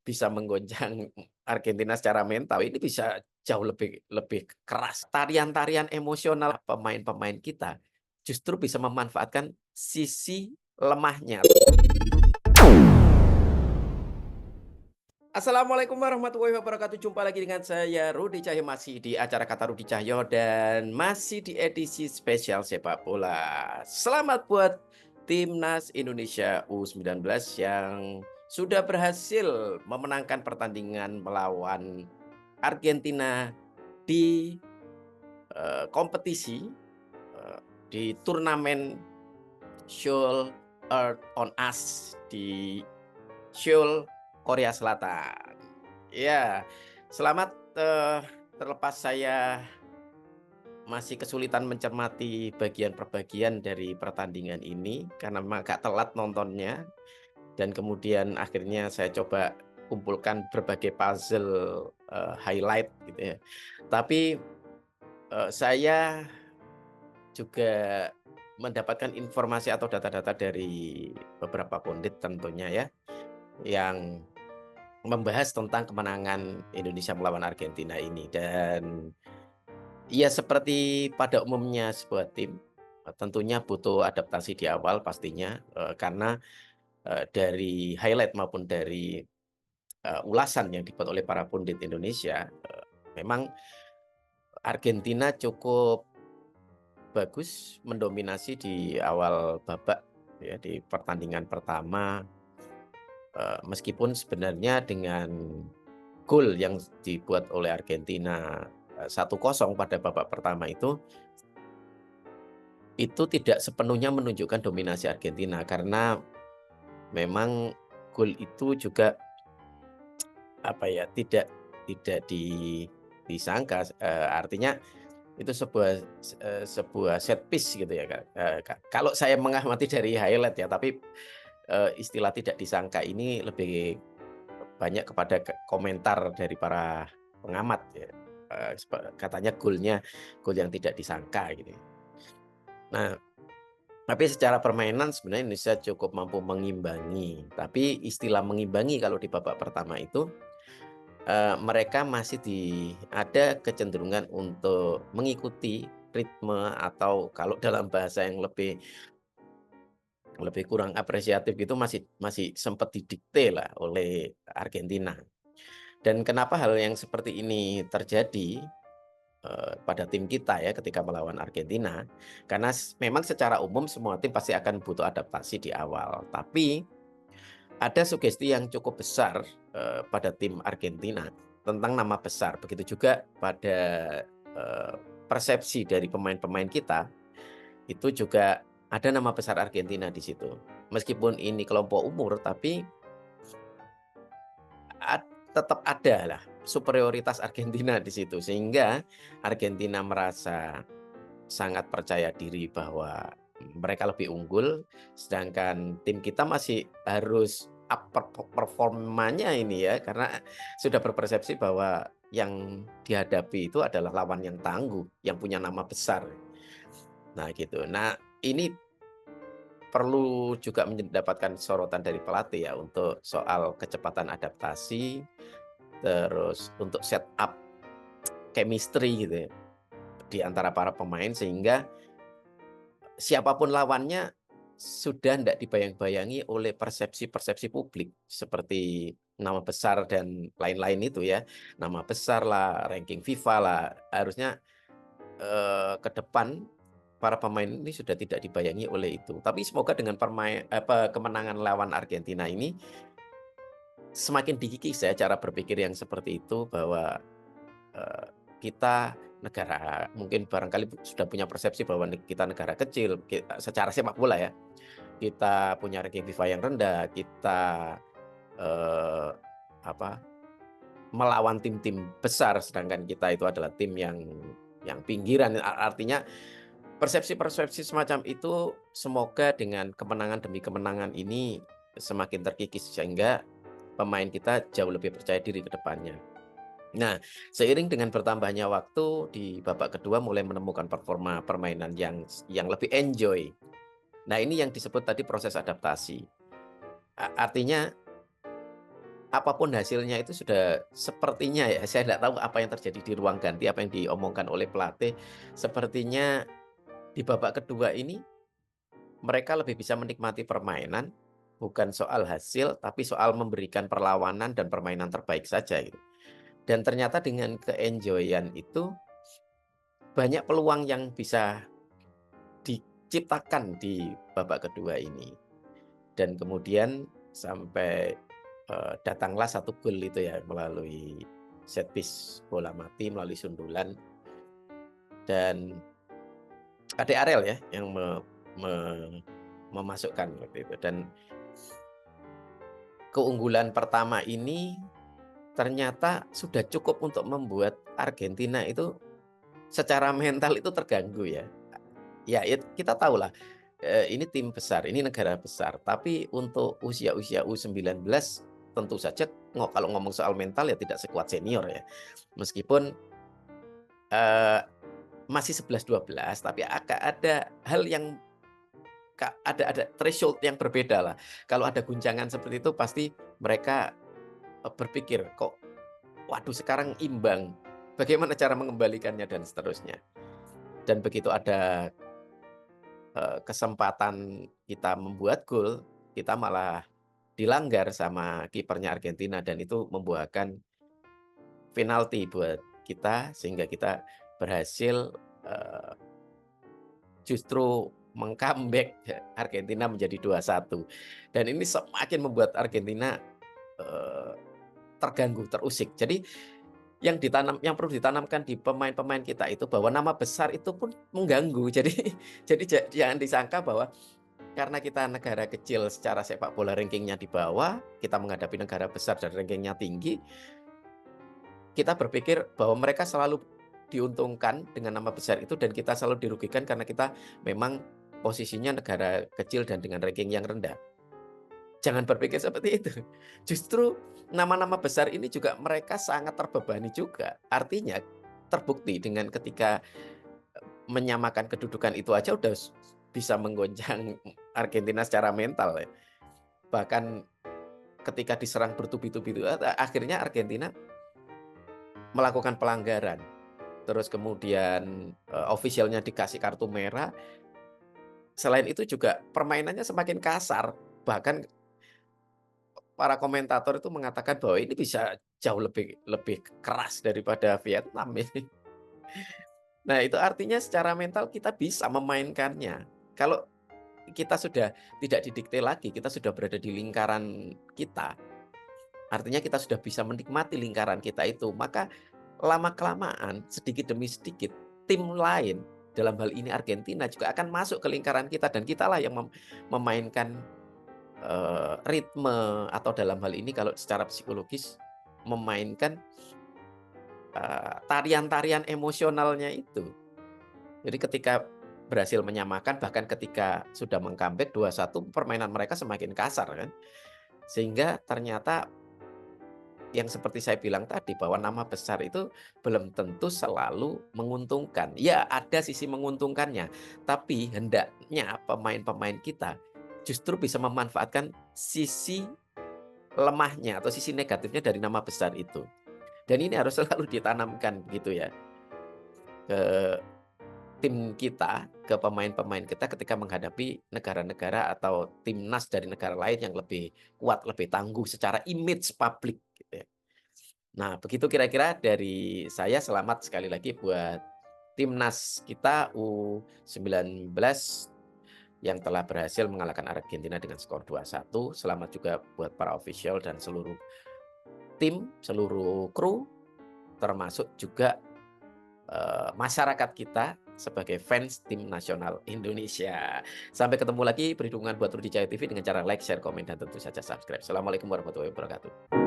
bisa menggoncang Argentina secara mental, ini bisa jauh lebih lebih keras. Tarian-tarian emosional pemain-pemain kita justru bisa memanfaatkan sisi lemahnya. Assalamualaikum warahmatullahi wabarakatuh. Jumpa lagi dengan saya Rudi Cahyo, masih di acara Kata Rudi Cahyo dan masih di edisi spesial sepak bola. Selamat buat Timnas Indonesia U19 yang sudah berhasil memenangkan pertandingan melawan Argentina di kompetisi di turnamen Seoul Earth on Us di Seoul, Korea Selatan. Ya, selamat, terlepas saya masih kesulitan mencermati bagian per bagian dari pertandingan ini karena memang agak telat nontonnya dan kemudian akhirnya saya coba kumpulkan berbagai puzzle, highlight gitu ya. Tapi, saya juga mendapatkan informasi atau data-data dari beberapa pundit tentunya ya, yang membahas tentang kemenangan Indonesia melawan Argentina ini. Dan ya seperti pada umumnya sebuah tim, tentunya butuh adaptasi di awal pastinya, karena, dari highlight maupun dari, ulasan yang dibuat oleh para pundit Indonesia, memang Argentina cukup bagus mendominasi di awal babak ya, di pertandingan pertama, meskipun sebenarnya dengan gol yang dibuat oleh Argentina, 1-0 pada babak pertama itu tidak sepenuhnya menunjukkan dominasi Argentina karena memang gol itu juga apa ya, tidak disangka, artinya itu sebuah set piece gitu ya, Kak, kalau saya mengamati dari highlight ya, tapi, istilah tidak disangka ini lebih banyak kepada komentar dari para pengamat ya, katanya gol yang tidak disangka gitu ya. Nah, tapi secara permainan sebenarnya Indonesia cukup mampu mengimbangi, tapi istilah mengimbangi kalau di babak pertama itu, mereka masih ada kecenderungan untuk mengikuti ritme atau kalau dalam bahasa yang lebih lebih kurang apresiatif gitu masih masih sempat didikte lah oleh Argentina. Dan kenapa hal yang seperti ini terjadi, pada tim kita ya ketika melawan Argentina, karena memang secara umum semua tim pasti akan butuh adaptasi di awal. Tapi ada sugesti yang cukup besar, pada tim Argentina tentang nama besar. Begitu juga pada, eee, persepsi dari pemain-pemain kita, itu juga ada nama besar Argentina di situ. Meskipun ini kelompok umur, tapi Ad tetap ada lah superioritas Argentina di situ, sehingga Argentina merasa sangat percaya diri bahwa mereka lebih unggul, sedangkan tim kita masih harus up performanya ini ya, karena sudah berpersepsi bahwa yang dihadapi itu adalah lawan yang tangguh, yang punya nama besar. Nah gitu. Nah ini perlu juga mendapatkan sorotan dari pelatih ya untuk soal kecepatan adaptasi, terus untuk set up chemistry gitu ya, di antara para pemain sehingga siapapun lawannya sudah tidak dibayang-bayangi oleh persepsi-persepsi publik seperti nama besar dan lain-lain itu ya. Nama besar lah, ranking FIFA lah, harusnya, ke depan para pemain ini sudah tidak dibayangi oleh itu. Tapi semoga dengan kemenangan lawan Argentina ini semakin dikikis ya cara berpikir yang seperti itu bahwa kita negara mungkin barangkali sudah punya persepsi bahwa kita negara kecil, secara sepak bola ya, kita punya ranking FIFA yang rendah, kita, eee, apa, melawan tim-tim besar, sedangkan kita itu adalah tim yang pinggiran. Artinya persepsi-persepsi semacam itu semoga dengan kemenangan demi kemenangan ini semakin terkikis, sehingga pemain kita jauh lebih percaya diri ke depannya. Nah, seiring dengan bertambahnya waktu di babak kedua mulai menemukan performa permainan yang lebih enjoy. Nah, ini yang disebut tadi proses adaptasi. Artinya apapun hasilnya itu sudah sepertinya ya, saya tidak tahu apa yang terjadi di ruang ganti, apa yang diomongkan oleh pelatih, sepertinya di babak kedua ini mereka lebih bisa menikmati permainan, bukan soal hasil, tapi soal memberikan perlawanan dan permainan terbaik saja gitu. Dan ternyata dengan ke-enjoy-an itu, banyak peluang yang bisa diciptakan di babak kedua ini. Dan kemudian sampai, datanglah satu gol itu ya, melalui set piece bola mati, melalui sundulan, dan Ade Arel ya, yang me memasukkan waktu itu. Dan keunggulan pertama ini ternyata sudah cukup untuk membuat Argentina itu secara mental itu terganggu ya. Ya kita tahulah, ini tim besar, ini negara besar, tapi untuk usia-usia U19 tentu saja kalau ngomong soal mental ya tidak sekuat senior ya. Meskipun, eee, masih 11-12 tapi ada hal yang ada threshold yang berbeda lah. Kalau ada guncangan seperti itu pasti mereka, berpikir, "Kok waduh sekarang imbang, bagaimana cara mengembalikannya?" Dan seterusnya. Dan begitu ada, kesempatan kita membuat gol, kita malah dilanggar sama kipernya Argentina dan itu membuahkan penalti buat kita sehingga kita berhasil, eee, justru meng-comeback Argentina menjadi 2-1 dan ini semakin membuat Argentina, eee, terganggu, terusik. Jadi yang perlu ditanamkan di pemain-pemain kita itu bahwa nama besar itu pun mengganggu. Jadi jangan disangka bahwa karena kita negara kecil secara sepak bola rankingnya di bawah, kita menghadapi negara besar dan rankingnya tinggi, kita berpikir bahwa mereka selalu diuntungkan dengan nama besar itu dan kita selalu dirugikan karena kita memang posisinya negara kecil dan dengan ranking yang rendah. Jangan berpikir seperti itu. Justru nama-nama besar ini juga mereka sangat terbebani juga. Artinya terbukti dengan ketika menyamakan kedudukan itu aja udah bisa menggoncang Argentina secara mental ya. Bahkan ketika diserang bertubi-tubi itu akhirnya Argentina melakukan pelanggaran. Terus kemudian, ofisialnya dikasih kartu merah. Selain itu juga permainannya semakin kasar. Bahkan para komentator itu mengatakan bahwa ini bisa jauh lebih lebih keras daripada Vietnam ini. Nah, itu artinya secara mental kita bisa memainkannya. Kalau kita sudah tidak didikte lagi, kita sudah berada di lingkaran kita, artinya kita sudah bisa menikmati lingkaran kita itu, maka lama-kelamaan, sedikit demi sedikit, tim lain, dalam hal ini Argentina juga akan masuk ke lingkaran kita dan kitalah yang memainkan, ritme atau dalam hal ini kalau secara psikologis memainkan, tarian-tarian emosionalnya itu. Jadi ketika berhasil menyamakan, bahkan ketika sudah meng-comeback 2-1 permainan mereka semakin kasar kan. Sehingga ternyata yang seperti saya bilang tadi bahwa nama besar itu belum tentu selalu menguntungkan. Ya ada sisi menguntungkannya, tapi hendaknya pemain-pemain kita justru bisa memanfaatkan sisi lemahnya atau sisi negatifnya dari nama besar itu. Dan ini harus selalu ditanamkan gitu ya, ke tim kita, ke pemain-pemain kita ketika menghadapi negara-negara atau timnas dari negara lain yang lebih kuat, lebih tangguh secara image publik gitu ya. Nah, begitu kira-kira dari saya. Selamat sekali lagi buat timnas kita U19 yang telah berhasil mengalahkan Argentina dengan skor 2-1. Selamat juga buat para official dan seluruh tim, seluruh kru, termasuk juga masyarakat kita sebagai fans tim nasional Indonesia. Sampai ketemu lagi, beri dukungan buat Rudi Jaya TV dengan cara like, share, komen, dan tentu saja subscribe. Assalamualaikum warahmatullahi wabarakatuh.